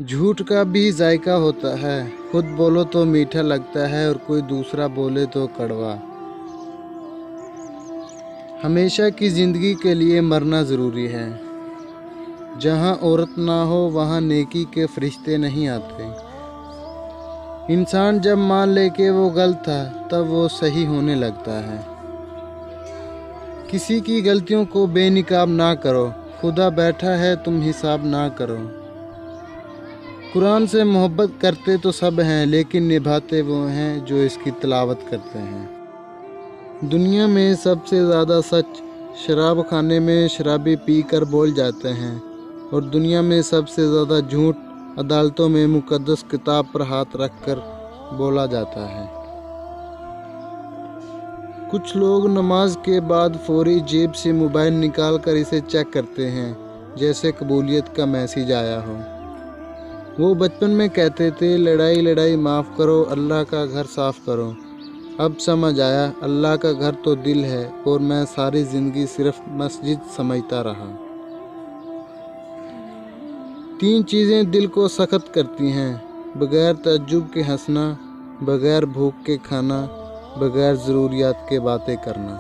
جھوٹ کا بھی ذائقہ ہوتا ہے، خود بولو تو میٹھا لگتا ہے اور کوئی دوسرا بولے تو کڑوا۔ ہمیشہ کی زندگی کے لیے مرنا ضروری ہے۔ جہاں عورت نہ ہو وہاں نیکی کے فرشتے نہیں آتے۔ انسان جب مان لے کہ وہ غلط تھا تب وہ صحیح ہونے لگتا ہے۔ کسی کی غلطیوں کو بے نقاب نہ کرو، خدا بیٹھا ہے تم حساب نہ کرو۔ قرآن سے محبت کرتے تو سب ہیں لیکن نبھاتے وہ ہیں جو اس کی تلاوت کرتے ہیں۔ دنیا میں سب سے زیادہ سچ شراب خانے میں شرابی پی کر بول جاتے ہیں، اور دنیا میں سب سے زیادہ جھوٹ عدالتوں میں مقدس کتاب پر ہاتھ رکھ کر بولا جاتا ہے۔ کچھ لوگ نماز کے بعد فوری جیب سے موبائل نکال کر اسے چیک کرتے ہیں جیسے قبولیت کا میسیج آیا ہو۔ وہ بچپن میں کہتے تھے لڑائی معاف کرو، اللہ کا گھر صاف کرو۔ اب سمجھ آیا اللہ کا گھر تو دل ہے، اور میں ساری زندگی صرف مسجد سمجھتا رہا۔ 3 چیزیں دل کو سخت کرتی ہیں: بغیر تعجب کے ہنسنا، بغیر بھوک کے کھانا، بغیر ضروریات کے باتیں کرنا۔